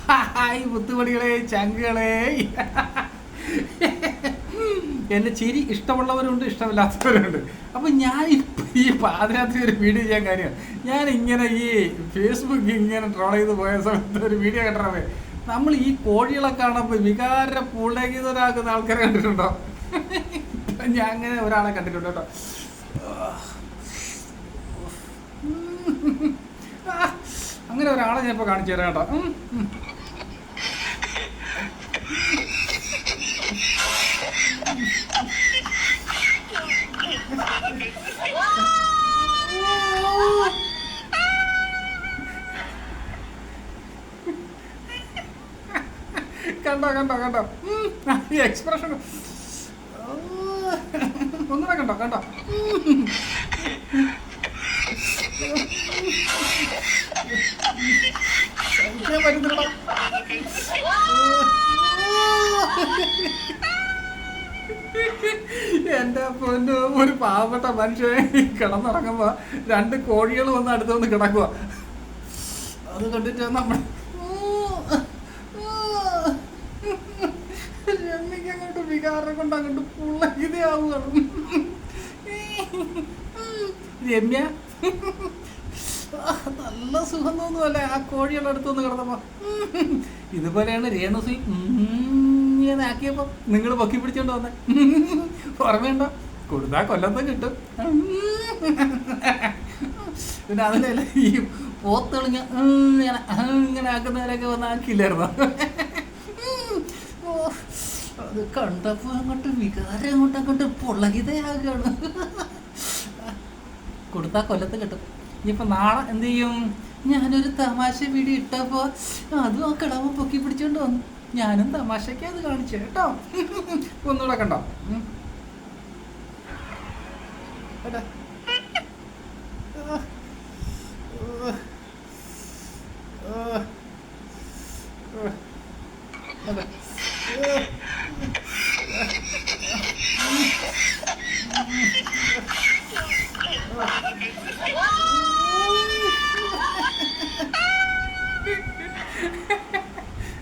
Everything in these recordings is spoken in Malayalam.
ഹായ് മുത്തുമണികളെ, ചങ്കുകളെ. എന്നെ ചിരി ഇഷ്ടമുള്ളവരുണ്ട്, ഇഷ്ടമില്ലാത്തവരുണ്ട്. അപ്പം ഞാൻ ഈ പാതിരാത്രി ഒരു വീഡിയോ ചെയ്യാൻ കാര്യം, ഞാൻ ഇങ്ങനെ ഈ ഫേസ്ബുക്ക് ഇങ്ങനെ ട്രോൾ ചെയ്ത് പോയ സമയത്ത് ഒരു വീഡിയോ കണ്ടേ, നമ്മൾ ഈ കോഴികളെ കാണുമ്പോൾ വികാര പുളകിതരാക്കുന്ന ആൾക്കാരെ കണ്ടിട്ടുണ്ടോ? ഞാൻ അങ്ങനെ ഒരാളെ കണ്ടിട്ടുണ്ട് കേട്ടോ. അങ്ങനെ ഒരാളെ ഞാൻ ഇപ്പോൾ കാണിച്ചു തരാം കേട്ടോ. കണ്ടോ കണ്ടോ കണ്ടോ ഈ എക്സ്പ്രഷൻ ഒന്നുകൂടെ കണ്ടോ കണ്ടോ. പറ്റുന്നുണ്ടോ? എൻ്റെ പൊന്നു, ഒരു പാവപ്പെട്ട മനുഷ്യൻ കിടന്നുറങ്ങുമ്പോ 2 കോഴികൾ വന്ന് അടുത്തുനിന്ന് കിടക്കുക. അത് കണ്ടിട്ട് നമ്മൾ രമ്യക്ക് അങ്ങോട്ട് വികാരം കൊണ്ട് അങ്ങോട്ട് പുള്ളകിതയാവുകയാണ്. രമ്യ നല്ല സുഖം തോന്നുമല്ലേ ആ കോഴികളുടെ അടുത്തൊന്ന് കിടന്നപ്പോ. ഇതുപോലെയാണ് രേണുസി ഇങ്ങനെ ആക്കിയപ്പോ നിങ്ങൾ പൊക്കി പിടിച്ചോണ്ട് വന്നേ. ഓർമ്മയുണ്ടോ? കൊടുത്താ കൊല്ലത്ത് കിട്ടും. പിന്നെ അതിനല്ല ഈ പോത്തുകളിങ്ങ ഇങ്ങനെ ആക്കുന്നവരൊക്കെ വന്ന് ആക്കിയില്ലായിരുന്നോ? അത് കണ്ടപ്പോ അങ്ങോട്ട് വികാരം അങ്ങോട്ട് പുളകിതയാകാണ്. കൊടുത്താ കൊല്ലത്ത് കിട്ടും. ഇനിയിപ്പോ നാളെ എന്ത് ചെയ്യും? ഞാനൊരു തമാശ വീഡിയോ ഇട്ടപ്പോ അതും ആ കിടവ് പൊക്കി പിടിച്ചോണ്ട് വന്നു. ഞാനും തമാശക്ക് അത് കാണിച്ചു കേട്ടോ. ഒന്നുകൂടെ കണ്ടോ?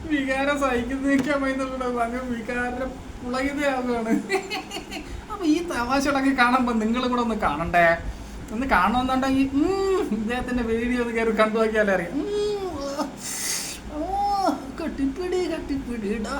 വികാരം സഹിക്കുന്നേക്കാൻ പറ്റുന്നുണ്ടോ? അങ്ങ് വികാരം പുളകിതയാവുകയാണ്. അപ്പൊ ഈ തമാശകളൊക്കെ കാണുമ്പോ നിങ്ങളും കൂടെ ഒന്ന് കാണണ്ടേ? ഒന്ന് കാണണമെന്നുണ്ടെങ്കിൽ ഇദ്ദേഹത്തിന്റെ വീഡിയോ ഒന്ന് കയറി കണ്ടു നോക്കിയാലേ അറിയാം. കട്ടിപ്പിടി കട്ടിപ്പിടിടാ.